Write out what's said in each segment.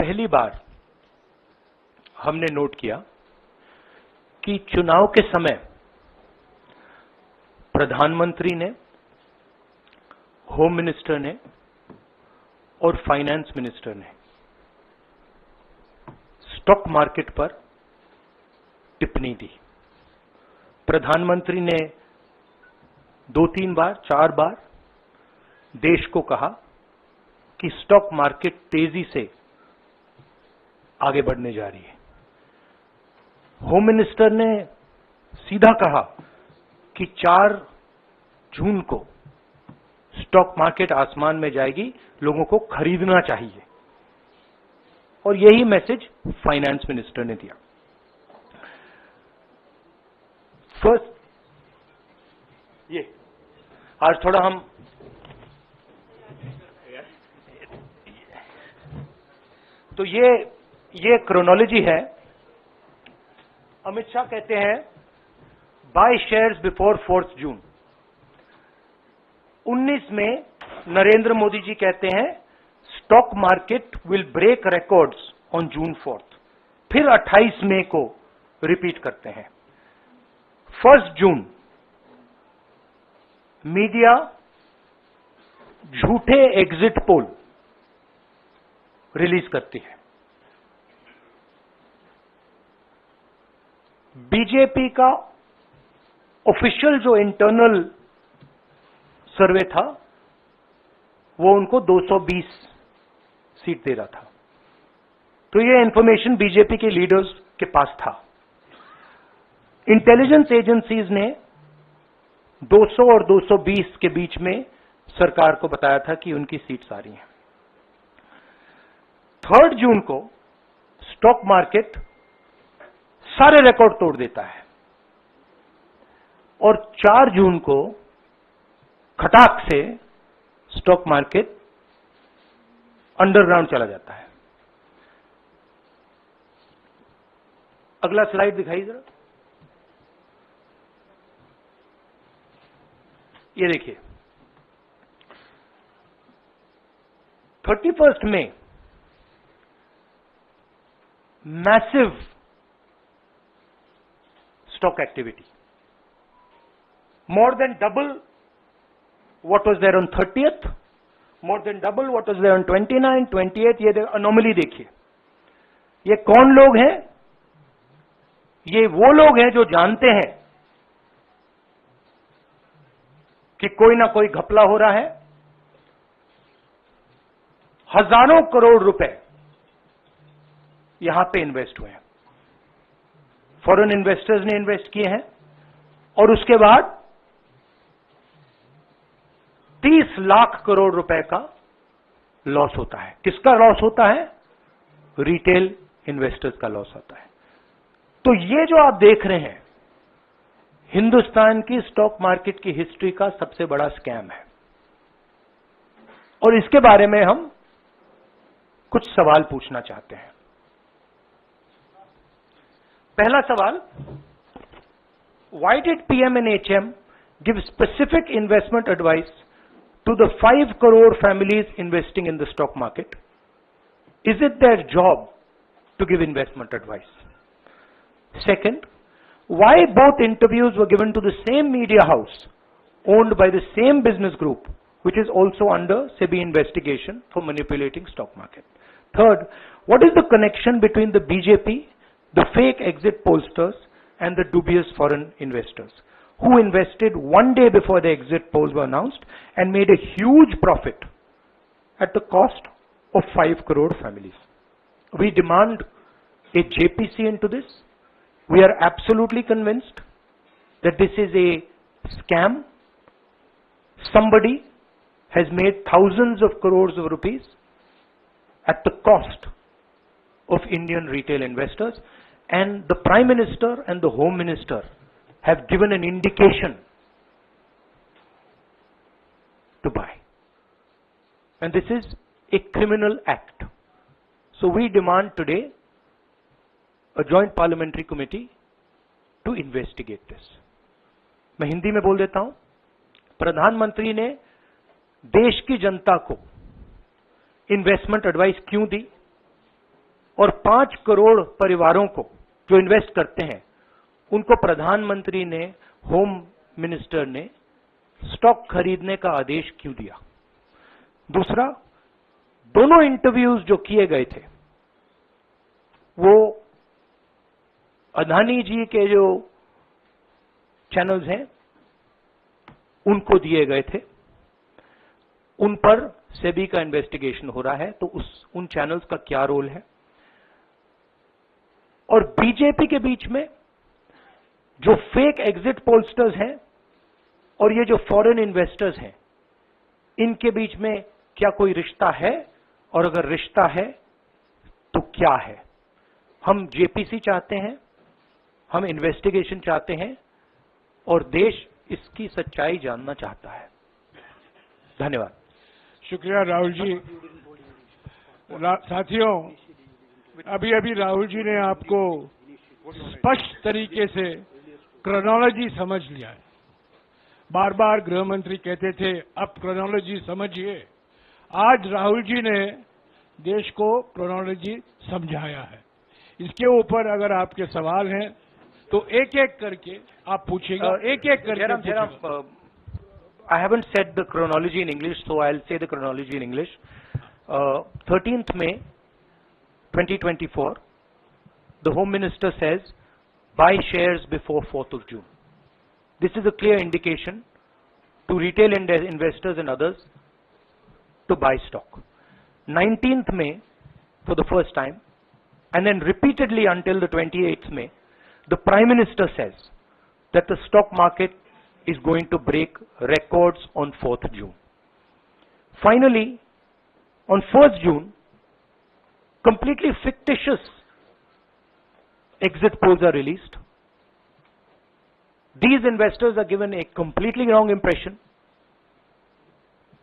पहली बार हमने नोट किया कि चुनाव के समय प्रधानमंत्री ने, होम मिनिस्टर ने और फाइनेंस मिनिस्टर ने स्टॉक मार्केट पर टिप्पणी दी। प्रधानमंत्री ने 2-3 बार, 4 बार देश को कहा कि स्टॉक मार्केट तेजी से आगे बढ़ने जा रही है। होम मिनिस्टर ने सीधा कहा कि 4 जून को स्टॉक मार्केट आसमान में जाएगी, लोगों को खरीदना चाहिए। और यही मैसेज फाइनेंस मिनिस्टर ने दिया। फर्स्ट, ये आज थोड़ा हम तो ये क्रोनोलॉजी है। अमित शाह कहते हैं बाय शेयर्स बिफोर 4 जून। 19 में नरेंद्र मोदी जी कहते हैं stock market will break records on June 4। फिर 28 मई को रिपीट करते हैं। 1 जून मीडिया झूठे एग्जिट पोल रिलीज करती है। बीजेपी का ऑफिशियल जो इंटरनल सर्वे था वो उनको 220 सीट दे रहा था। तो ये इंफॉर्मेशन बीजेपी के लीडर्स के पास था। इंटेलिजेंस एजेंसीज ने 200 और 220 के बीच में सरकार को बताया था कि उनकी सीट्स आ रही हैं। 3 जून को स्टॉक मार्केट सारे रिकॉर्ड तोड़ देता है और 4 जून को खटाक से स्टॉक मार्केट अंडरग्राउंड चला जाता है। अगला स्लाइड दिखाइए जरा। ये देखिए 31 मई massive stock activity, more than double what was there on 30th, more than double what was there on 29, 28। ये अनोमली देखिए। ये कौन लोग हैं? ये वो लोग हैं जो जानते हैं कि कोई ना कोई घपला हो रहा है। हजारों करोड़ रुपए यहां पे इन्वेस्ट हुए हैं। फॉरेन इन्वेस्टर्स ने इन्वेस्ट किए हैं और उसके बाद 30 लाख करोड़ रुपए का लॉस होता है। किसका लॉस होता है? रिटेल इन्वेस्टर्स का लॉस होता है। तो ये जो आप देख रहे हैं हिंदुस्तान की स्टॉक मार्केट की हिस्ट्री का सबसे बड़ा स्कैम है। और इसके बारे में हम कुछ सवाल पूछना चाहते हैं। पहला सवाल, why did PM and HM give specific investment advice to the 5 crore families investing in the stock market? Is it their job to give investment advice? Second, why both interviews were given to the same media house owned by the same business group, which is also under SEBI investigation for manipulating stock market? Third, what is the connection between the BJP, the fake exit pollsters, and the dubious foreign investors who invested 1 day before the exit polls were announced and made a huge profit at the cost of 5 crore families? We demand a JPC into this. We are absolutely convinced that this is a scam. Somebody has made thousands of crores of rupees at the cost of Indian retail investors, and the Prime Minister and the Home Minister have given an indication to buy. And this is a criminal act. So we demand today a joint parliamentary committee to investigate this. मैं हिंदी में बोल देता हूं। प्रधानमंत्री ने देश की जनता को इन्वेस्टमेंट एडवाइस क्यों दी? और 5 करोड़ परिवारों को जो इन्वेस्ट करते हैं उनको प्रधानमंत्री ने, होम मिनिस्टर ने स्टॉक खरीदने का आदेश क्यों दिया? दूसरा, दोनों इंटरव्यूज जो किए गए थे वो अदानी जी के जो चैनल्स हैं उनको दिए गए थे, उन पर सेबी का इन्वेस्टिगेशन हो रहा है, तो उन चैनल्स का क्या रोल है? और बीजेपी के बीच में जो फेक एग्जिट पोलस्टर्स हैं और ये जो फॉरेन इन्वेस्टर्स हैं, इनके बीच में क्या कोई रिश्ता है? और अगर रिश्ता है तो क्या है? हम जेपीसी चाहते हैं, हम इन्वेस्टिगेशन चाहते हैं और देश इसकी सच्चाई जानना चाहता है। धन्यवाद। शुक्रिया राहुल जी। साथियों, अभी अभी राहुल जी ने आपको स्पष्ट तरीके से क्रोनोलॉजी समझ लिया है। बार बार गृह मंत्री कहते थे अब क्रोनोलॉजी समझिए। आज राहुल जी ने देश को क्रोनोलॉजी समझाया है। इसके ऊपर अगर आपके सवाल हैं तो एक एक करके आप पूछेगा, एक एक करके। I haven't said the chronology in English, so I'll say the chronology in English. 13th May 2024, the Home Minister says, buy shares before 4th of June. This is a clear indication to retail investors and others to buy stock. 19th May, for the first time, and then repeatedly until the 28th May, the Prime Minister says that the stock market is going to break records on 4th June. Finally, on 1st June, completely fictitious exit polls are released. These investors are given a completely wrong impression.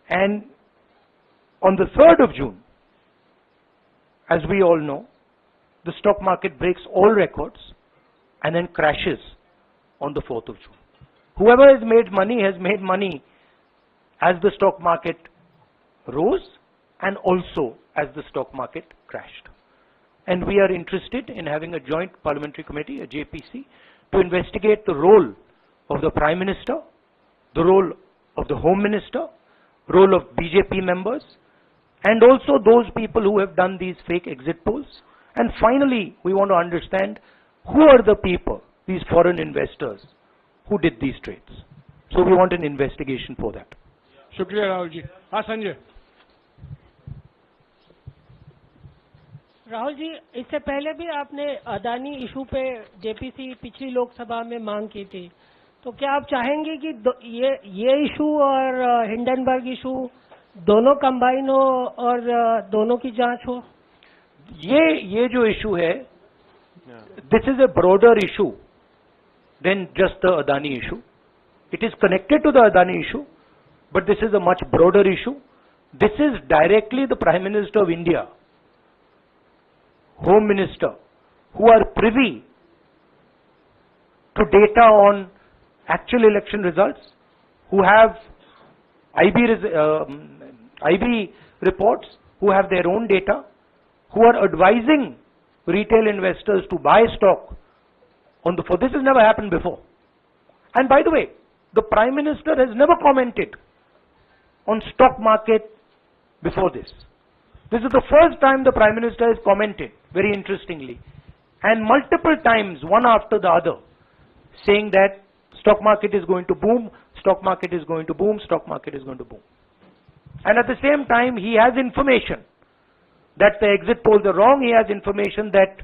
And on the 3rd of June, as we all know, the stock market breaks all records and then crashes on the 4th of June. Whoever has made money as the stock market rose and also as the stock market crashed. And we are interested in having a joint parliamentary committee, a JPC, to investigate the role of the Prime Minister, the role of the Home Minister, role of BJP members, and also those people who have done these fake exit polls. And finally, we want to understand who are the people, these foreign investors, who did these trades. So we want an investigation for that. शुक्रिया राहुल जी। हाँ संजय। राहुल जी, इससे पहले भी आपने Adani issue पे JPC पिछली लोकसभा में मांग की थी, तो क्या आप चाहेंगे कि ये इशू और हिंडनबर्ग इशू दोनों कंबाइन हो और दोनों की जांच हो? ये जो इशू है, this is a broader issue than just the Adani issue. It is connected to the Adani issue, but this is a much broader issue. This is directly the Prime Minister of India, Home Minister, who are privy to data on actual election results, who have IB reports, who have their own data, who are advising retail investors to buy stock on the 4th. This has never happened before. And by the way, the Prime Minister has never commented on stock market before this. This is the first time the Prime Minister has commented, very interestingly, and multiple times, one after the other, saying that stock market is going to boom, stock market is going to boom, stock market is going to boom. And at the same time, he has information that the exit polls are wrong. He has information that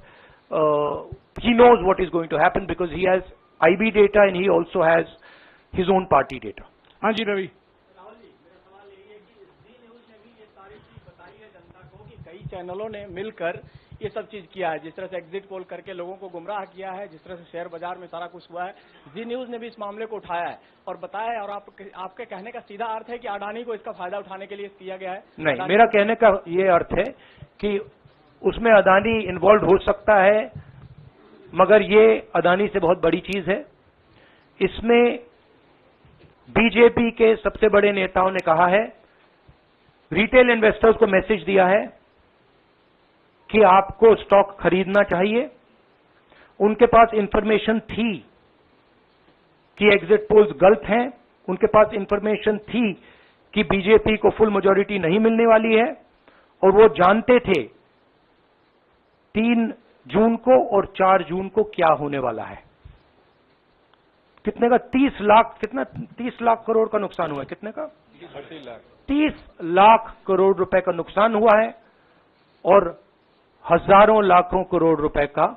he knows what is going to happen because he has IB data and he also has his own party data. हाँ जी रवि। राहुल जी, मेरा सवाल यही है कि जी news ने भी ये सारी चीज बताई है जनता को कि कई चैनलों ने मिलकर ये सब चीज किया है, जिस तरह से एग्जिट पोल करके लोगों को गुमराह किया है, जिस तरह से शेयर बाजार में सारा कुछ हुआ है। जी न्यूज ने भी इस मामले को उठाया है और बताया है, और आपके कहने का सीधा अर्थ है कि अडानी को इसका फायदा उठाने के लिए किया गया है? नहीं, मेरा कहने का ये अर्थ है कि उसमें अदानी इन्वॉल्व हो सकता है, मगर ये अदानी से बहुत बड़ी चीज है। इसमें बीजेपी के सबसे बड़े नेताओं ने कहा है, रिटेल इन्वेस्टर्स को मैसेज दिया है कि आपको स्टॉक खरीदना चाहिए। उनके पास इंफॉर्मेशन थी कि एग्जिट पोल्स गलत हैं, उनके पास इंफॉर्मेशन थी कि बीजेपी को फुल मेजॉरिटी नहीं मिलने वाली है, और वो जानते थे 3 जून को और 4 जून को क्या होने वाला है। कितने का 30 लाख करोड़ का नुकसान हुआ है। कितने का 30 लाख करोड़ रुपए का नुकसान हुआ है, और हजारों लाखों करोड़ रुपए का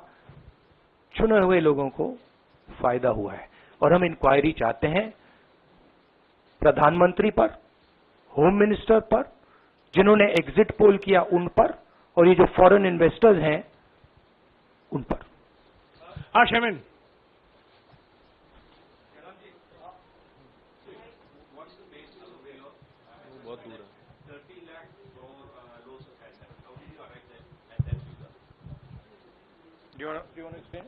चुने हुए लोगों को फायदा हुआ है। और हम इंक्वायरी चाहते हैं प्रधानमंत्री पर, होम मिनिस्टर पर, जिन्होंने एग्जिट पोल किया उन पर, और ये जो फॉरेन इन्वेस्टर्स हैं उन पर। शेमिन, बहुत दूर है। Do you want to explain?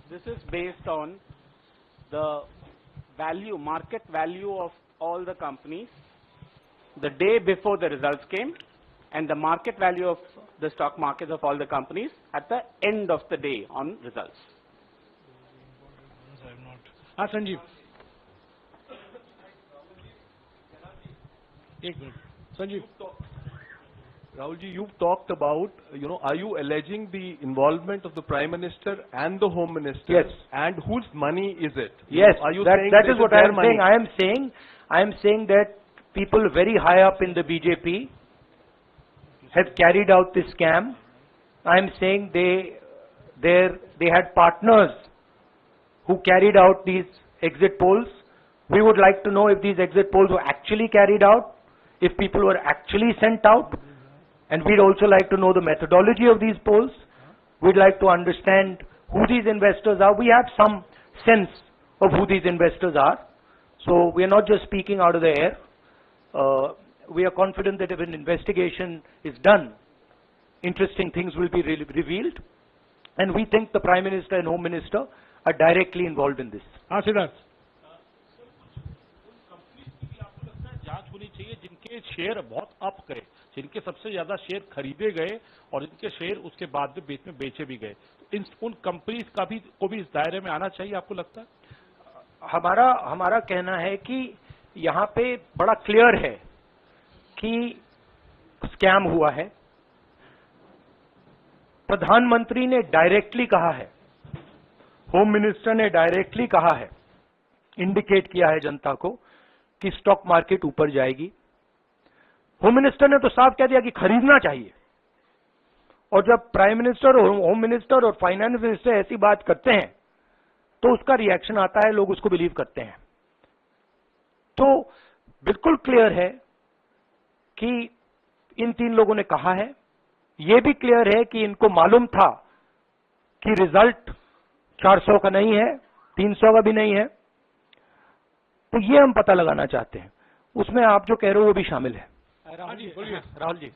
This is based on the market value of all the companies the day before the results came, and the market value of the stock markets of all the companies at the end of the day on results. Sanjeev, एक minute. Sanjeev, Rahul ji, you've talked about, are you alleging the involvement of the Prime Minister and the Home Minister? Yes. And whose money is it? Yes, Are you saying that this is what I their am money? saying. I am saying that people very high up in the BJP have carried out this scam. I am saying they had partners who carried out these exit polls. We would like to know if these exit polls were actually carried out, if people were actually sent out, and we'd also like to know the methodology of these polls. We'd like to understand who these investors are. We have some sense of who these investors are. So we are not just speaking out of the air. We are confident that if an investigation is done, interesting things will be revealed. And we think the Prime Minister and Home Minister are directly involved in this. Siddharth, जांच होनी चाहिए जिनके share बहुत up गए, जिनके सबसे ज्यादा share खरीदे गए और जिनके शेयर उसके बाद में बीच में बेचे भी गए, उन कंपनीज का भी को भी इस दायरे में आना चाहिए, आपको लगता है? हमारा कहना है कि यहाँ पे बड़ा क्लियर है कि स्कैम हुआ है। प्रधानमंत्री ने डायरेक्टली कहा है, होम मिनिस्टर ने डायरेक्टली कहा है, इंडिकेट किया है जनता को कि स्टॉक मार्केट ऊपर जाएगी। होम मिनिस्टर ने तो साफ कह दिया कि खरीदना चाहिए, और जब प्राइम मिनिस्टर और होम मिनिस्टर और फाइनेंस मिनिस्टर ऐसी बात करते हैं तो उसका रिएक्शन आता है, लोग उसको बिलीव करते हैं। तो बिल्कुल क्लियर है कि इन 3 लोगों ने कहा है। यह भी क्लियर है कि इनको मालूम था कि रिजल्ट 400 का नहीं है, 300 का भी नहीं है। तो ये हम पता लगाना चाहते हैं, उसमें आप जो कह रहे हो वो भी शामिल है। राहुल जी,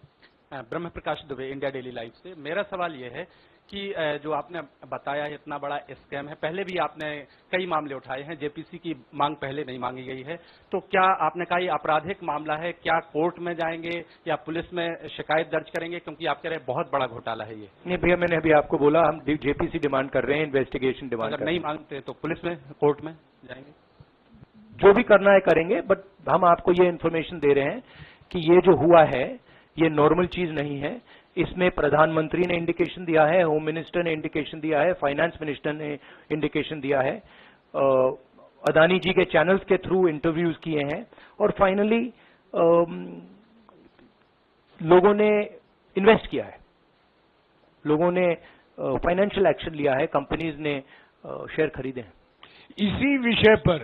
ब्रह्म प्रकाश दुबे, इंडिया डेली लाइफ से। मेरा सवाल यह है कि जो आपने बताया इतना बड़ा स्कैम है, पहले भी आपने कई मामले उठाए हैं, जेपीसी की मांग पहले नहीं मांगी गई है, तो क्या आपने कहा ये आपराधिक मामला है, क्या कोर्ट में जाएंगे या पुलिस में शिकायत दर्ज करेंगे? क्योंकि आप कह रहे हैं बहुत बड़ा घोटाला है ये। नहीं भैया, मैंने अभी आपको बोला हम जेपीसी डिमांड कर रहे हैं, इन्वेस्टिगेशन डिमांड। अगर नहीं मांगते तो पुलिस में, कोर्ट में जाएंगे? जो भी करना है करेंगे, बट हम आपको ये इन्फॉर्मेशन दे रहे हैं कि ये जो हुआ है ये नॉर्मल चीज नहीं है। इसमें प्रधानमंत्री ने इंडिकेशन दिया है, होम मिनिस्टर ने इंडिकेशन दिया है, फाइनेंस मिनिस्टर ने इंडिकेशन दिया है, अदानी जी के चैनल्स के थ्रू इंटरव्यूज किए हैं, और फाइनली लोगों ने इन्वेस्ट किया है, लोगों ने फाइनेंशियल एक्शन लिया है, कंपनीज ने शेयर खरीदे हैं। इसी विषय पर,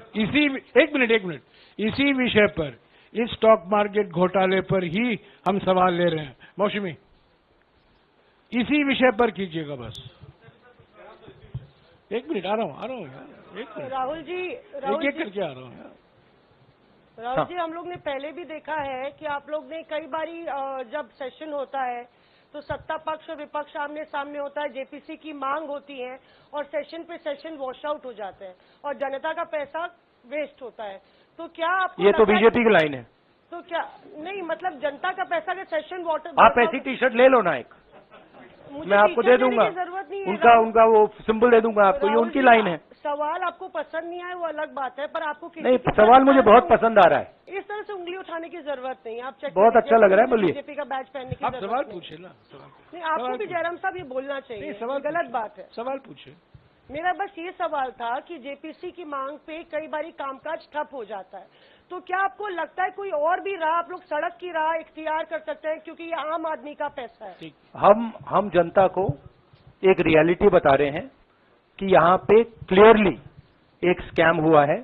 एक मिनट, इसी विषय पर, इस स्टॉक मार्केट घोटाले पर ही हम सवाल ले रहे हैं। मौसमी, इसी विषय पर कीजिएगा बस। एक मिनट, आ रहा हूँ यार, एक मिनट। राहुल जी, एक करके आ रहा हूँ यार। राहुल जी, हम लोग ने पहले भी देखा है कि आप लोग ने कई बारी जब सेशन होता है तो सत्ता पक्ष और विपक्ष आमने सामने होता है, जेपीसी की मांग होती है और सेशन पे सेशन वॉश आउट हो जाते हैं और जनता का पैसा वेस्ट होता है। तो क्या आपको ये तो बीजेपी की लाइन है। तो क्या नहीं, मतलब जनता का पैसा का सेशन वाटर, आप ऐसी टी शर्ट ले लो ना एक, मैं आपको दे दूंगा, उनका वो सिंबल दे दूंगा आपको, ये उनकी लाइन है। सवाल आपको पसंद नहीं आए वो अलग बात है, पर आपको किसी नहीं, की सवाल मुझे बहुत पसंद आ रहा है। इस तरह से उंगली उठाने की जरूरत नहीं। आप चेक बहुत अच्छा लग रहा है, बोलिए। बीजेपी का बैच पहनने की आप जरूरत सवाल नहीं। पूछे ना, सवाल नहीं, आपको भी जयराम साहब ये बोलना चाहिए, सवाल गलत बात है। सवाल पूछे। मेरा बस ये सवाल था कि जेपीसी की मांग पे कई बारी कामकाज ठप हो जाता है, तो क्या आपको लगता है कोई और भी राह आप लोग सड़क की राह इख्तियार कर सकते हैं, क्योंकि ये आम आदमी का पैसा है। हम जनता को एक रियलिटी बता रहे हैं कि यहाँ पे क्लियरली एक स्कैम हुआ है।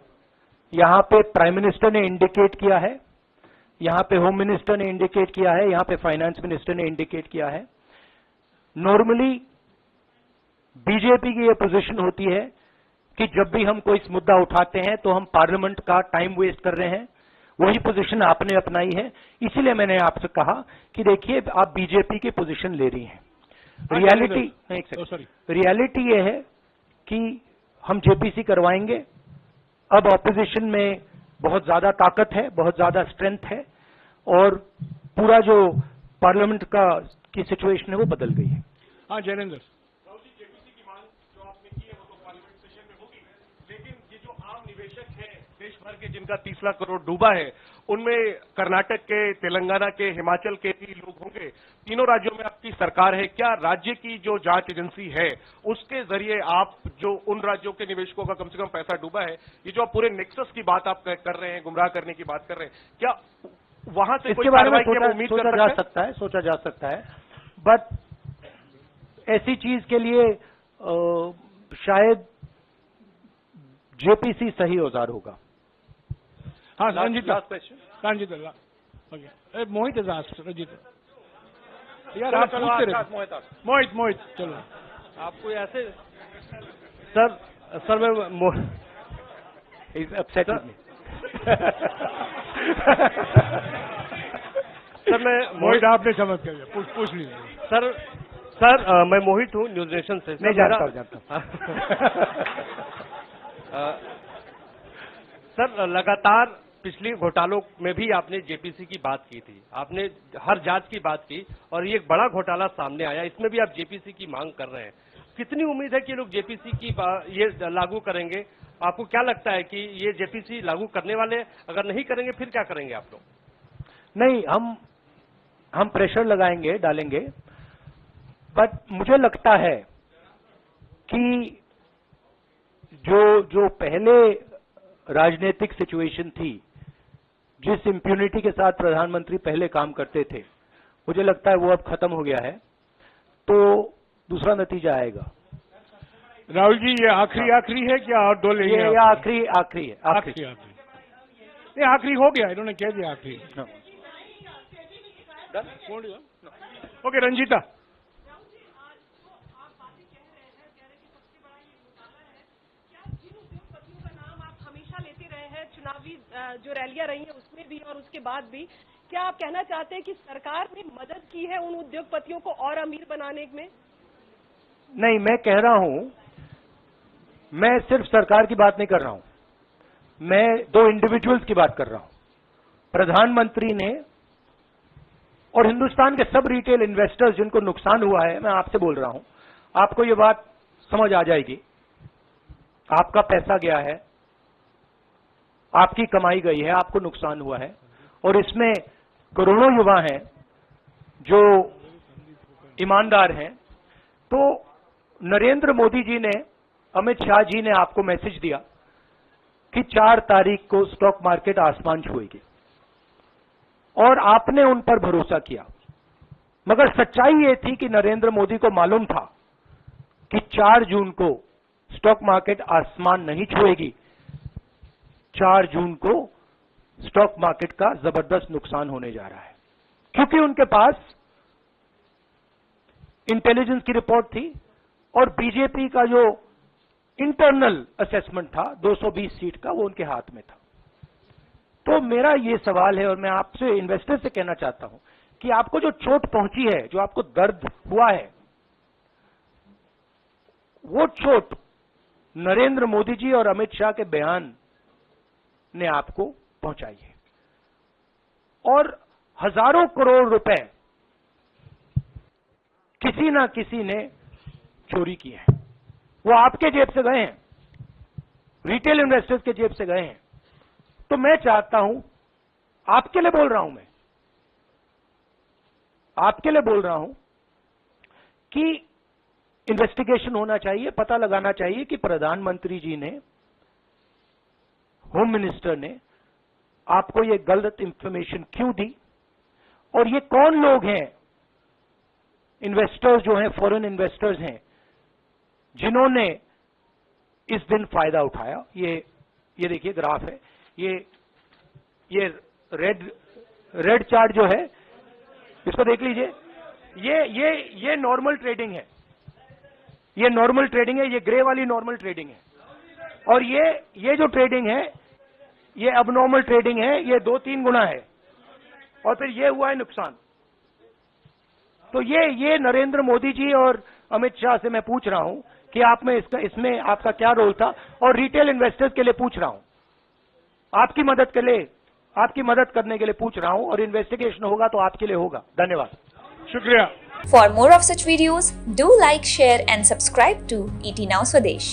यहाँ पे प्राइम मिनिस्टर ने इंडिकेट किया है, यहाँ पे होम मिनिस्टर ने इंडिकेट किया है, यहाँ पे फाइनेंस मिनिस्टर ने इंडिकेट किया है। नॉर्मली बीजेपी की ये पोजीशन होती है कि जब भी हम कोई मुद्दा उठाते हैं तो हम पार्लियामेंट का टाइम वेस्ट कर रहे हैं। वही पोजीशन आपने अपनाई है, इसीलिए मैंने आपसे कहा कि देखिए आप बीजेपी की पोजीशन ले रही हैं। रियलिटी ये है कि हम जेपीसी करवाएंगे। अब ऑपोजिशन में बहुत ज्यादा ताकत है, बहुत ज्यादा स्ट्रेंथ है, और पूरा जो पार्लियामेंट का की सिचुएशन है वो बदल गई है। हाँ जयेंद्र, जेपीसी की मांग जो आपने की है वो तो पार्लियामेंट सेशन में होगी, लेकिन ये जो आम निवेशक हैं देश भर के जिनका 30 लाख करोड़ डूबा है, उनमें कर्नाटक के, तेलंगाना के, हिमाचल के भी लोग होंगे। तीनों राज्यों में आपकी सरकार है, क्या राज्य की जो जांच एजेंसी है उसके जरिए आप जो उन राज्यों के निवेशकों का कम से कम पैसा डूबा है, ये जो आप पूरे नेक्सस की बात आप कर रहे हैं, गुमराह करने की बात कर रहे हैं, क्या वहां से कोई कार्रवाई की आप उम्मीद कर सकते हैं? सोचा जा सकता है, बट ऐसी चीज के लिए शायद जेपीसी सही औजार होगा। हाँ रंजीता, रंजीता, ओके, मोहित रंजीत यार, आप पूछते रहे। मोहित चलो, आपको ऐसे सर मैं अपसेट सर मैं मोहित आपने समझ कर लिया, पूछ लीजिए। सर मैं मोहित हूँ न्यूज नेशन से। नहीं जानता सर लगातार पिछले घोटालों में भी आपने जेपीसी की बात की थी, आपने हर जांच की बात की, और ये एक बड़ा घोटाला सामने आया, इसमें भी आप जेपीसी की मांग कर रहे हैं। कितनी उम्मीद है कि लोग जेपीसी की ये लागू करेंगे? आपको क्या लगता है कि ये जेपीसी लागू करने वाले, अगर नहीं करेंगे फिर क्या करेंगे आप लोग? नहीं, हम प्रेशर लगाएंगे, डालेंगे, बट मुझे लगता है कि जो पहले राजनीतिक सिचुएशन थी, जिस इम्प्यूनिटी के साथ प्रधानमंत्री पहले काम करते थे, मुझे लगता है वो अब खत्म हो गया है, तो दूसरा नतीजा आएगा। राहुल जी, ये आखिरी है क्या, और दो लेंगे? ये आखिरी है। ये आखिरी हो गया, इन्होंने कह दिया आखिरी। ओके रंजीता। चुनावी जो रैलियां रही हैं उसमें भी और उसके बाद भी, क्या आप कहना चाहते हैं कि सरकार ने मदद की है उन उद्योगपतियों को और अमीर बनाने में? नहीं, मैं कह रहा हूं, मैं सिर्फ सरकार की बात नहीं कर रहा हूं, मैं दो इंडिविजुअल्स की बात कर रहा हूं। प्रधानमंत्री ने और हिंदुस्तान के सब रिटेल इन्वेस्टर्स जिनको नुकसान हुआ है, मैं आपसे बोल रहा हूं, आपको ये बात समझ आ जाएगी। आपका पैसा गया है, आपकी कमाई गई है, आपको नुकसान हुआ है, और इसमें करोड़ों युवा हैं जो ईमानदार हैं। तो नरेंद्र मोदी जी ने, अमित शाह जी ने आपको मैसेज दिया कि 4 तारीख को स्टॉक मार्केट आसमान छुएगी, और आपने उन पर भरोसा किया। मगर सच्चाई ये थी कि नरेंद्र मोदी को मालूम था कि 4 जून को स्टॉक मार्केट आसमान नहीं छुएगी। 4 जून को स्टॉक मार्केट का जबरदस्त नुकसान होने जा रहा है, क्योंकि उनके पास इंटेलिजेंस की रिपोर्ट थी और बीजेपी का जो इंटरनल असेसमेंट था 220 सीट का, वो उनके हाथ में था। तो मेरा ये सवाल है, और मैं आपसे इन्वेस्टर से कहना चाहता हूं कि आपको जो चोट पहुंची है, जो आपको दर्द हुआ है, वो चोट नरेंद्र मोदी जी और अमित शाह के बयान ने आपको पहुंचाई है। और हजारों करोड़ रुपए किसी ना किसी ने चोरी किए हैं। वो आपके जेब से गए हैं, रिटेल इन्वेस्टर्स के जेब से गए हैं। तो मैं चाहता हूं, आपके लिए बोल रहा हूं, मैं आपके लिए बोल रहा हूं कि इन्वेस्टिगेशन होना चाहिए, पता लगाना चाहिए कि प्रधानमंत्री जी ने, होम मिनिस्टर ने आपको ये गलत इंफॉर्मेशन क्यों दी, और ये कौन लोग हैं, इन्वेस्टर्स जो हैं, फॉरेन इन्वेस्टर्स हैं, जिन्होंने इस दिन फायदा उठाया। ये देखिए ग्राफ है, ये रेड चार्ट जो है, इसको देख लीजिए। ये नॉर्मल ट्रेडिंग है, ये नॉर्मल ट्रेडिंग है, ये ग्रे वाली नॉर्मल ट्रेडिंग है, और ये जो ट्रेडिंग है ये अबनॉर्मल ट्रेडिंग है, ये 2-3 गुना है, और फिर ये हुआ है नुकसान। तो ये नरेंद्र मोदी जी और अमित शाह से मैं पूछ रहा हूं कि इसमें आपका क्या रोल था, और रिटेल इन्वेस्टर्स के लिए पूछ रहा हूं, आपकी मदद करने के लिए पूछ रहा हूं, और इन्वेस्टिगेशन होगा तो आपके लिए होगा। धन्यवाद, शुक्रिया। For more of such videos, do like, share and subscribe to ET Now Swadesh.